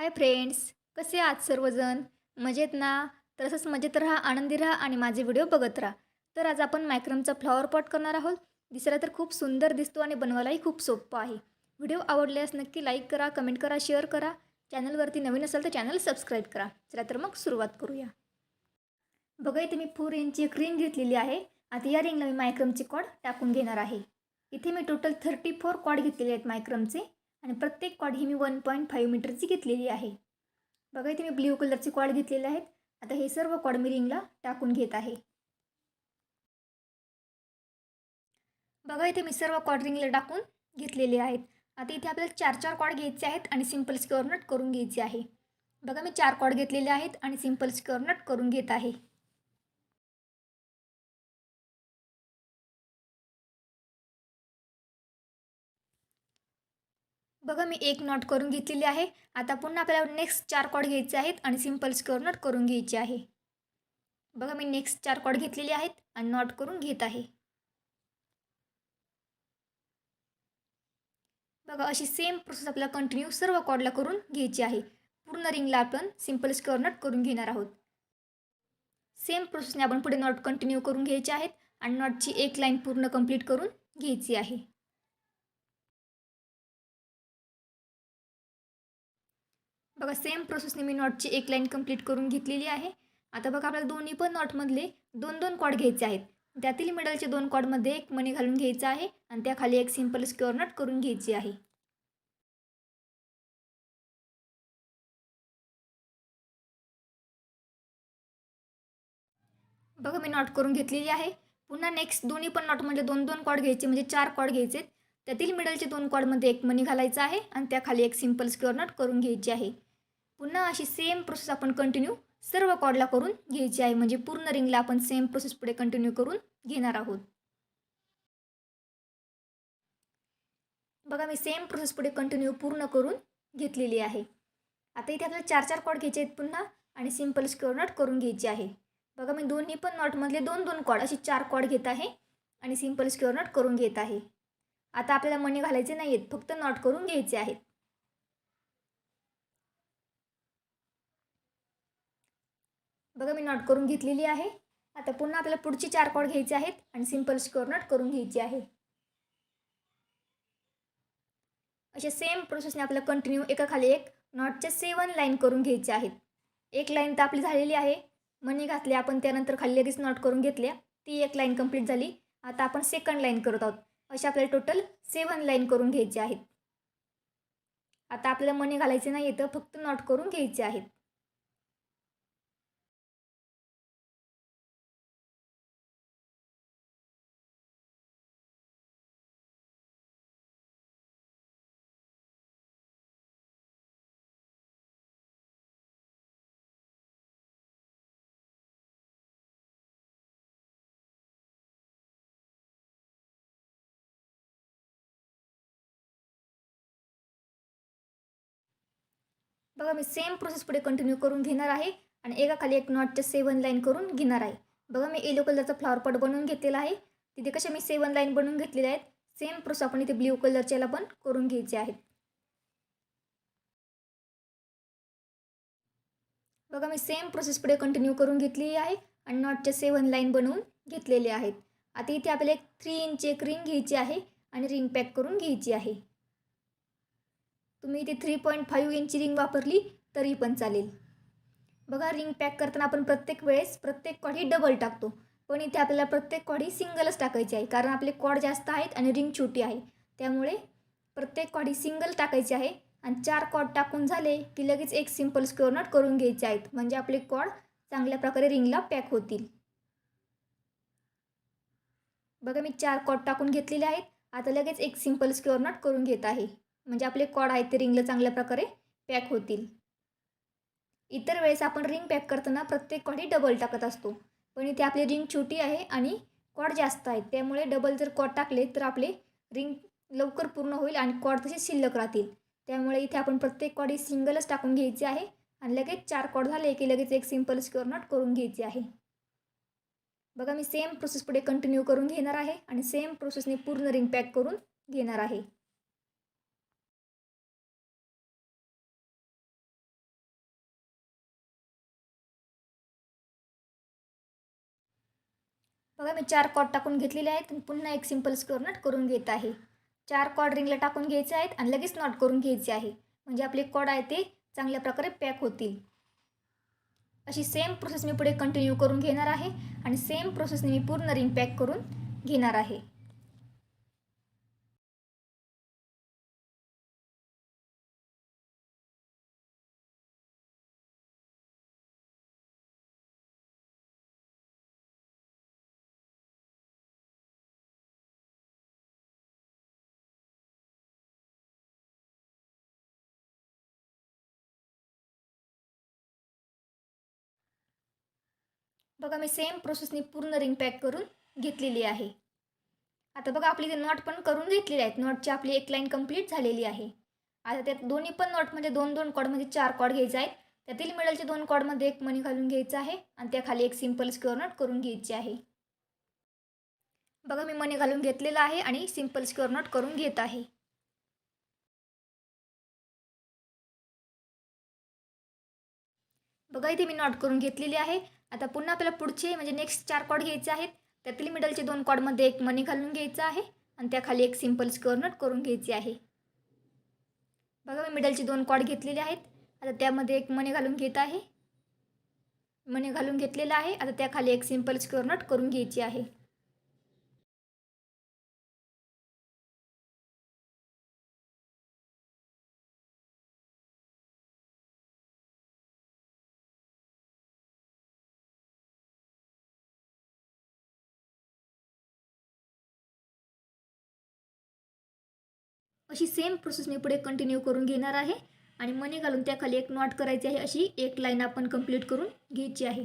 Hi friends, कसे आहात सर्वजण? मजेत ना? तर असंच मजेत राहा, आनंदी राहा आणि माझे व्हिडिओ बघत राहा. तर आज आपण मायक्रमचा फ्लॉवर पॉट करणार आहोत. दिसायला तर खूप सुंदर दिसतो आणि बनवायलाही खूप सोपं आहे. व्हिडिओ आवडल्यास नक्की लाईक करा, कमेंट करा, शेअर करा. चॅनलवरती नवीन असाल तर चॅनल सबस्क्राईब करा. चला तर मग सुरुवात करूया. बघा इथे मी 4 इंचची एक रिंग घेतलेली आहे. आता या रिंगला मी मायक्रमचे कॉर्ड टाकून घेणार आहे. इथे मी टोटल 34 कॉर्ड घेतलेले आहेत मायक्रमचे आणि प्रत्येक कॉर्ड ही मी 1.5 मीटरची घेतलेली आहे. बघा इथे मी ब्ल्यू कलरचे कॉर्ड घेतलेले आहेत. आता हे सर्व कॉर्ड मी रिंगला टाकून घेत आहे. बघा इथे मी सर्व कॉर्ड रिंगला टाकून घेतलेले आहेत. आता इथे आपल्याला 4-4 कॉर्ड घ्यायचे आहेत आणि सिंपल स्क्वेअर नट करून घ्यायचे आहे. बघा मी 4 कॉर्ड घेतलेले आहेत आणि सिंपल स्क्वेअर नट करून घेत आहे. बघा मी एक नॉट करून घेतलेली आहे. आता पुन्हा आपल्याला नेक्स्ट 4 कॉर्ड घ्यायचे आहेत आणि सिंपल स्क्वेअर नट करून घ्यायचे आहे. बघा मी नेक्स्ट 4 कॉर्ड घेतलेले आहेत आणि नॉट करून घेत आहे. बघा अशी सेम प्रोसेस आपल्याला कंटिन्यू सर्व कॉर्डला करून घ्यायची आहे. पूर्ण रिंगला आपण सिंपल स्क्वेअर नट करून घेणार आहोत. सेम प्रोसेसने आपण पुढे नॉट कंटिन्यू करून घ्यायचे आहेत आणि नॉटची एक लाईन पूर्ण कंप्लीट करून घ्यायची आहे. बघा सेम प्रोसेसने मी नॉटची एक लाईन कंप्लीट करून घेतलेली आहे. आता बघा आपल्याला दोन्ही पण नॉटमधले 2-2 कॉर्ड घ्यायचे आहेत. त्यातील मिडलचे 2 कॉर्डमध्ये एक मणी घालून घ्यायचा आहे आणि त्याखाली एक सिंपल स्क्वेअर नट करून घ्यायची आहे. बघा मी नॉट करून घेतलेली आहे. पुन्हा नेक्स्ट दोन्ही पण नॉटमध्ये 2-2 कॉर्ड घ्यायचे म्हणजे 4 कॉर्ड घ्यायचे. त्यातील मिडलचे 2 कॉर्डमध्ये एक मणी घालायचा आहे आणि त्याखाली एक सिंपल स्क्वेअर नट करून घ्यायची आहे. पुन्हा अशी सेम प्रोसेस आपण कंटिन्यू सर्व कॉर्डला करून घ्यायची आहे. म्हणजे पूर्ण रिंगला आपण सेम प्रोसेस पुढे कंटिन्यू करून घेणार आहोत. बघा मी सेम प्रोसेस पुढे कंटिन्यू पूर्ण करून घेतलेली आहे. आता इथे आपल्याला 4-4 कॉर्ड घ्यायचे आहेत पुन्हा आणि सिंपल स्क्वेअर नट करून घ्यायची आहे. बघा मी दोन्ही पण नॉटमधले 2-2 कॉर्ड अशी 4 कॉर्ड घेत आहे आणि सिंपल स्क्वेअर नट करून घेत आहे. आता आपल्याला मणी घालायचे नाही आहेत, फक्त नॉट करून घ्यायचे आहेत. बघा मी नॉट करून घेतलेली आहे. आता पुन्हा आपल्याला पुढची 4 कॉर्ड घ्यायचे आहेत आणि सिंपल स्क्वेअर नट करून घ्यायची आहे. अशा सेम प्रोसेसने आपल्याला कंटिन्यू एकाखाली एक नॉटच्या 7 लाईन करून घ्यायच्या आहेत. एक लाईन तर आपली झालेली आहे. मणी घातले आपण त्यानंतर खाली लगेच नॉट करून घेतल्या. ती एक लाईन कंप्लीट झाली. आता आपण सेकंड लाईन करत आहोत. अशा आपल्याला टोटल 7 लाईन करून घ्यायचे आहेत. आता आपल्याला मणी घालायचे नाही येतं, फक्त नॉट करून घ्यायचे आहेत. बघा मी सेम प्रोसेस पुढे कंटिन्यू करून घेणार आहे आणि एकाखाली एक नॉटच्या 7 लाईन करून घेणार आहे. बघा मी येलो कलरचा फ्लॉवर पॉट बनवून घेतलेला आहे. तिथे कशा मी 7 लाईन बनवून घेतलेल्या आहेत. सेम प्रोसेस आपण इथे ब्ल्यू कलरच्याला पण करून घ्यायचे आहेत. बघा मी सेम प्रोसेस पुढे कंटिन्यू करून घेतलेली आहे आणि नॉटच्या 7 लाईन बनवून घेतलेले आहेत. आता इथे आपल्याला एक 3 इंच एक रिंग घ्यायची आहे आणि रिंग पॅक करून घ्यायची आहे. तुम्ही इथे 3.5 इंची रिंग वापरली तरी पण चालेल. बघा रिंग पॅक करताना आपण प्रत्येक वेळेस प्रत्येक कॉर्ड ही डबल टाकतो. पण इथे आपल्याला प्रत्येक कॉर्ड ही सिंगलच टाकायची आहे. कारण आपले कॉर्ड जास्त आहेत आणि रिंग छोटी आहे. त्यामुळे प्रत्येक कॉर्ड ही सिंगल टाकायची आहे आणि 4 कॉर्ड टाकून झाले की लगेच एक सिंपल स्क्वेअर नट करून घ्यायचे आहेत. म्हणजे आपले कॉर्ड चांगल्या प्रकारे रिंगला पॅक होतील. बघा मी 4 कॉर्ड टाकून घेतलेले आहेत. आता लगेच एक सिंपल स्क्वेअर नट करून घेत आहे. म्हणजे आपले कॉर्ड आहेत ते रिंगला चांगल्या प्रकारे पॅक होतील. इतर वेळेस आपण रिंग पॅक करताना प्रत्येक कॉर्ड ही डबल टाकत असतो. पण इथे आपली रिंग छोटी आहे आणि कॉर्ड जास्त आहेत. त्यामुळे डबल जर कॉर्ड टाकले तर आपले रिंग लवकर पूर्ण होईल आणि कॉर्ड तसे शिल्लक राहतील. त्यामुळे इथे आपण प्रत्येक कॉर्ड ही सिंगलच टाकून घ्यायची आहे आणि लगेच 4 कॉर्ड झाले की लगेच एक सिंपल स्क्वेअर नट करून घ्यायचे आहे. बघा मी सेम प्रोसेस पुढे कंटिन्यू करून घेणार आहे आणि सेम प्रोसेसने पूर्ण रिंग पॅक करून घेणार आहे. बघा मी 4 कॉर्ड टाकून घेतलेले आहेत आणि पुन्हा एक सिंपल स्क्वेअर नॉट करून घेत आहे. 4 कॉर्ड रिंगला टाकून घ्यायचे आहेत आणि लगेच नॉट करून घ्यायचे आहे. म्हणजे आपले कॉर्ड आहे ते चांगल्या प्रकारे पॅक होतील. अशी सेम प्रोसेस मी पुढे कंटिन्यू करून घेणार आहे आणि सेम प्रोसेसने मी पूर्ण रिंग पॅक करून घेणार आहे. बघा मी सेम प्रोसेसने पूर्ण रिंग पॅक करून घेतलेली आहे. आता बघा आपली ते नॉट पण करून घेतलेले आहेत. नॉटची आपली एक लाईन कंप्लीट झालेली आहे. आता त्यात दोन्ही पण नॉटमध्ये 2-2 कॉर्डमध्ये 4 कॉर्ड घ्यायचे आहेत. त्यातील मिडलचे 2 कॉर्डमध्ये एक मणी घालून घ्यायचा आहे आणि त्याखाली एक सिंपल स्क्वेअर नॉट करून घ्यायची आहे. बघा मी मणी घालून घेतलेला आहे आणि सिंपल स्क्वेअर नॉट करून घेत आहे. बघा इथे मी नॉट करून घेतलेली आहे. आता पुन्हा आपल्याला पुढचे म्हणजे नेक्स्ट 4 कॉर्ड घ्यायचे आहेत. त्यातील मिडलचे 2 कॉर्डमध्ये एक मणी घालून घ्यायचा आहे आणि त्याखाली एक सिंपल स्क्वेअर नॉट करून घ्यायची आहे. बघा मी मिडलचे 2 कॉर्ड घेतलेले आहेत. आता त्यामध्ये एक मणी घालून घेत आहे. मणी घालून घेतलेला आहे. आता त्याखाली एक सिंपल स्क्वेअर नॉट करून घ्यायची आहे. अशी सेम प्रोसेस मी पुढे कंटिन्यू करून घेणार आहे आणि मणी घालून त्याखाली एक नॉट करायची आहे. अशी एक लाईन आपण कंप्लीट करून घ्यायची आहे.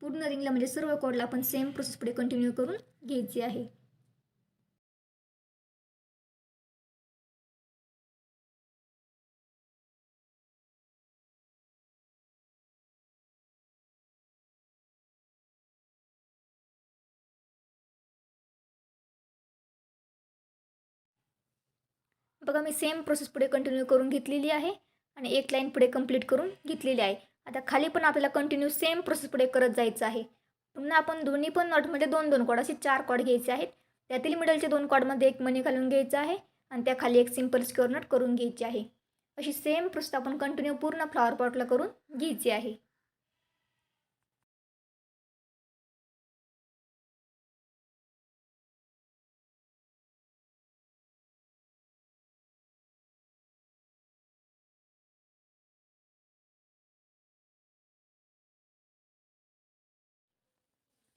पूर्ण रिंगला म्हणजे सर्व कॉर्डला आपण सेम प्रोसेस पुढे कंटिन्यू करून घ्यायची आहे. बघा मी सेम प्रोसेस पुढे कंटिन्यू करून घेतलेली आहे आणि एक लाईन पुढे कंप्लीट करून घेतलेली आहे. आता खाली पण आपल्याला कंटिन्यू सेम प्रोसेस पुढे करत जायचं आहे. पुन्हा आपण दोन्ही पण नॉटमध्ये 2-2 कॉर्ड असे 4 कॉर्ड घ्यायचे आहेत. त्यातील मिडलचे 2 कॉर्डमध्ये एक मणी घालून घ्यायचा आहे आणि त्याखाली एक सिंपल स्क्वेअर नॉट करून घ्यायची आहे. अशी सेम प्रोसेस आपण कंटिन्यू पूर्ण फ्लॉवर पॉटला करून घ्यायची आहे.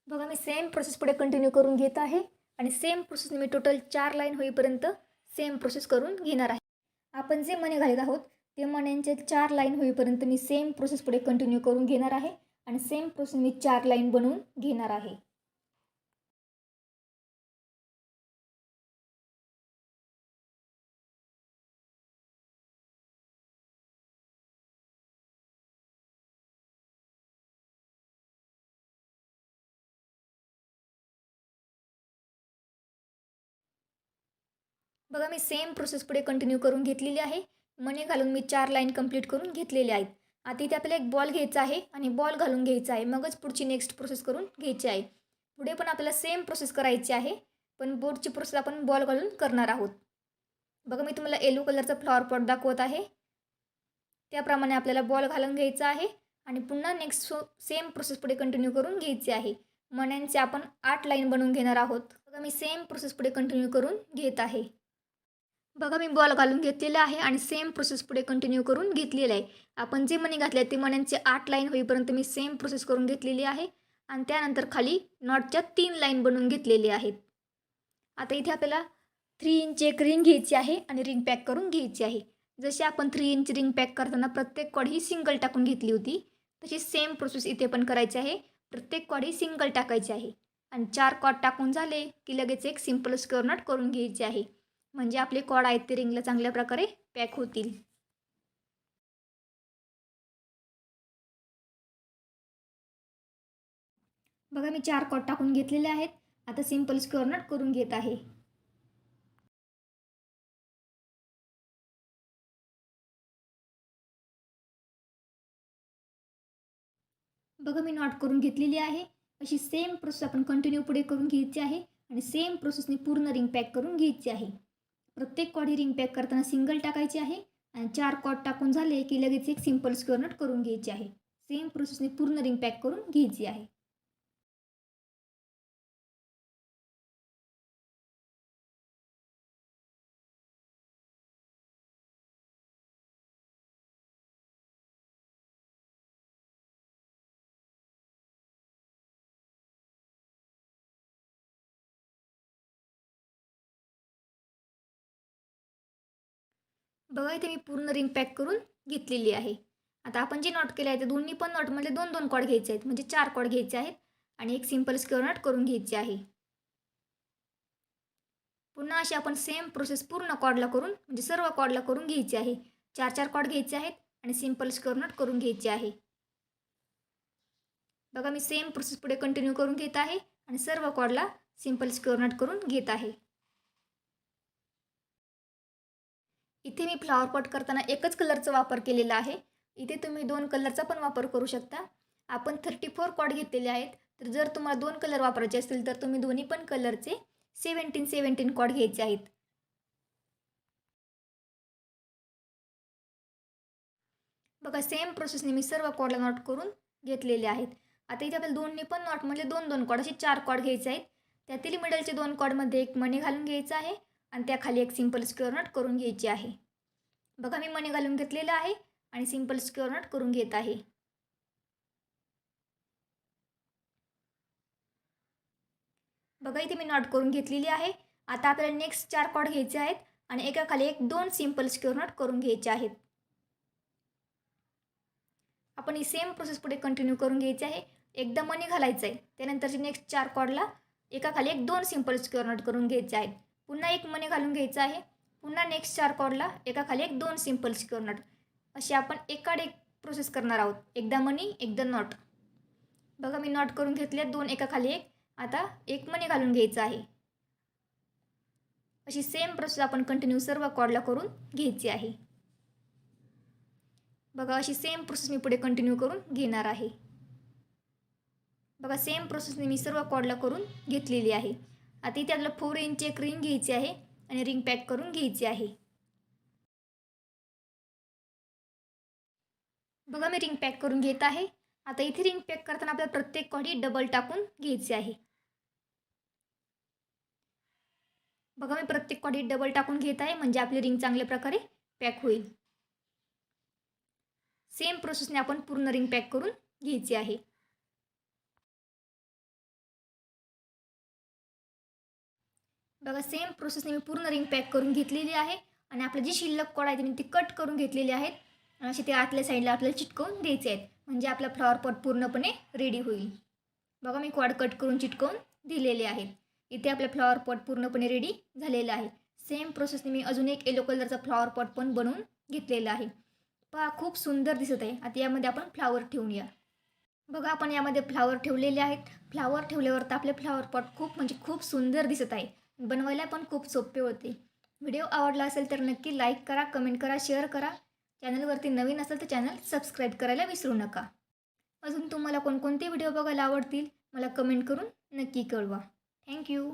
बघा मी सेम प्रोसेस पुढे कंटिन्यू करून घेत आहे आणि सेम प्रोसेसने मी टोटल 4 लाईन होईपर्यंत सेम प्रोसेस करून घेणार आहे. आपण जे मणी घालत आहोत ते मण्यांचे 4 लाईन होईपर्यंत मी सेम प्रोसेस पुढे कंटिन्यू करून घेणार आहे आणि सेम प्रोसेस मी 4 लाईन बनवून घेणार आहे. बघा मी सेम प्रोसेस पुढे कंटिन्यू करून घेतलेली आहे. मणी घालून मी 4 लाईन कंप्लीट करून घेतलेले आहेत. आता इथे आपल्याला एक बॉल घ्यायचा आहे आणि बॉल घालून घ्यायचा आहे. मगच पुढची नेक्स्ट प्रोसेस करून घ्यायची आहे. पुढे पण आपल्याला सेम प्रोसेस करायची आहे, पण बोर्डची प्रोसेस आपण बॉल घालून करणार आहोत. बघा मी तुम्हाला येलो कलरचा फ्लॉवर पॉट दाखवत आहे. त्याप्रमाणे आपल्याला बॉल घालून घ्यायचा आहे आणि पुन्हा नेक्स्ट सेम प्रोसेस पुढे कंटिन्यू करून घ्यायची आहे. मण्यांचे आपण 8 लाईन बनवून घेणार आहोत. बघा मी सेम प्रोसेस पुढे कंटिन्यू करून घेत आहे. बघा मी बॉल घालून घेतलेला आहे आणि सेम प्रोसेस पुढे कंटिन्यू करून घेतलेलं आहे. आपण जे मणी घातले आहेत ते मण्यांचे 8 लाईन होईपर्यंत मी सेम प्रोसेस करून घेतलेली आहे आणि त्यानंतर खाली नॉटच्या 3 लाईन बनवून घेतलेले आहेत. आता इथे आपल्याला 3 इंच एक रिंग घ्यायची आहे आणि रिंग पॅक करून घ्यायची आहे. जशी आपण 3 इंच रिंग पॅक करताना प्रत्येक कॉर्ड ही सिंगल टाकून घेतली होती, तशी सेम प्रोसेस इथे पण करायची आहे. प्रत्येक कॉर्ड ही सिंगल टाकायची आहे आणि 4 कॉर्ड टाकून झाले की लगेच एक सिंपल स्क्वेअर नॉट करून घ्यायची आहे. म्हणजे आपले कॉर्ड आहेत ते रिंगला चांगल्या प्रकारे पॅक होतील. बघा मी 4 कॉर्ड टाकून घेतलेले आहेत. आता सिंपल स्क्वेअर नॉट करून घेत आहे. बघा मी नॉट करून घेतलेली आहे. अशी सेम प्रोसेस आपण कंटिन्यू पुढे करून घ्यायची आहे आणि सेम प्रोसेसने पूर्ण रिंग पॅक करून घ्यायची आहे. प्रत्येक कॉड ही रिंग पॅक करताना सिंगल टाकायची आहे आणि 4 कॉड टाकून झाले की लगेच एक सिंपल स्क्वेअर नट करून घ्यायची आहे. सेम प्रोसेसने पूर्ण रिंग पॅक करून घ्यायची आहे. बघा इथे मी पूर्ण रिंग पॅक करून घेतलेली आहे. आता आपण जे नॉट केले आहे ते दोन्ही पण नॉटमधले 2-2 कॉड घ्यायचे आहेत, म्हणजे 4 कॉड घ्यायचे आहेत आणि एक सिंपल स्क्वेअर नट करून घ्यायची आहे. पुन्हा अशी आपण सेम प्रोसेस पूर्ण कॉडला करून म्हणजे सर्व कॉडला करून घ्यायची आहे. 4-4 कॉड घ्यायचे आहेत आणि सिंपल स्क्वेअर नट करून घ्यायचे आहे. बघा मी सेम प्रोसेस पुढे कंटिन्यू करून घेत आहे आणि सर्व कॉडला सिंपल स्क्वेअर नट करून घेत आहे. इथे मी फ्लॉवर पॉट करताना एकच कलरचा वापर केलेला आहे. इथे तुम्ही 2 कलरचा पण वापर करू शकता. आपण 34 कॉड घेतलेले आहेत, तर जर तुम्हाला 2 कलर वापरायचे असतील तर तुम्ही दोन्ही पण कलरचे 17 कॉड घ्यायचे आहेत. बघा सेम प्रोसेसने मी सर्व कॉडला नॉट करून घेतलेले आहेत. आता इथे आपल्याला दोन्ही पण नॉटमधले 2-2 कॉड असे 4 कॉड घ्यायचे आहेत. त्यातील मिडलचे 2 कॉडमध्ये एक मणी घालून घ्यायचा आहे आणि त्याखाली एक सिंपल स्क्वेअर नट करून घ्यायची आहे. बघा मी मणी घालून घेतलेला आहे आणि सिंपल स्क्वेअर नट करून घेत आहे. बघा इथे मी नॉट करून घेतलेली आहे. आता आपल्याला नेक्स्ट 4 कॉड घ्यायचे आहेत आणि एकाखाली एक 2 सिंपल स्क्वेअर नट करून घ्यायचे आहेत. आपण ही सेम प्रोसेस पुढे कंटिन्यू करून घ्यायची आहे. एकदा मणी घालायचं आहे, त्यानंतरचे नेक्स्ट 4 कॉडला एकाखाली एक 2 सिंपल स्क्वेअर नट करून घ्यायचे आहेत. पुन्हा एक मणी घालून घ्यायचा आहे. पुन्हा नेक्स्ट 4 कॉडला एकाखाली एक 2 सिंपल स्क्वेअर नट. अशी आपण एकाड एक प्रोसेस करणार आहोत. एकदा मणी एकदा नॉट. बघा मी नॉट करून घेतले 2 एकाखाली एक. आता एक मणी घालून घ्यायचा आहे. अशी सेम प्रोसेस आपण कंटिन्यू सर्व कॉडला करून घ्यायची आहे. बघा अशी सेम प्रोसेस मी पुढे कंटिन्यू करून घेणार आहे. बघा सेम प्रोसेसने मी सर्व कॉडला करून घेतलेली आहे. आता इथे आपल्याला 4 इंच एक रिंग घ्यायची आहे आणि रिंग पॅक करून घ्यायची आहे. बघा मी रिंग पॅक करून घेत आहे. आता इथे रिंग पॅक करताना आपल्याला प्रत्येक कॉडी डबल टाकून घ्यायची आहे. बघा मी प्रत्येक कॉडी डबल टाकून घेत आहे, म्हणजे आपली रिंग चांगल्या प्रकारे पॅक होईल. सेम प्रोसेसने आपण पूर्ण रिंग पॅक करून घ्यायची आहे. बघा सेम प्रोसेसने मी पूर्ण रिंग पॅक करून घेतलेली आहे आणि आपलं जी शिल्लक कॉड आहे ती कट करून घेतलेली आहेत. असे ते आतल्या साईडला आपल्याला चिटकवून द्यायचे आहेत, म्हणजे आपला फ्लॉवर पॉट पूर्णपणे रेडी होईल. बघा मी कॉड कट करून चिटकवून दिलेले आहेत. इथे आपला फ्लॉवर पॉट पूर्णपणे रेडी झालेला आहे. सेम प्रोसेसने मी अजून एक येलो कलरचा फ्लॉवर पॉट पण बनवून घेतलेला आहे. पहा खूप सुंदर दिसत आहे. आता यामध्ये आपण फ्लॉवर ठेवूया. बघा आपण यामध्ये फ्लॉवर ठेवलेले आहेत. फ्लॉवर ठेवल्यावर तर आपले फ्लॉवर पॉट खूप म्हणजे खूप सुंदर दिसत आहे. बनवायला पण खूप सोपे होते. व्हिडिओ आवडला असेल तर नक्की लाईक करा, कमेंट करा, शेअर करा. चॅनलवरती नवीन असेल तर चॅनल सबस्क्राईब करायला विसरू नका. अजून तुम्हाला कोणकोणते व्हिडिओ बघायला आवडतील मला कमेंट करून नक्की कळवा. थँक्यू.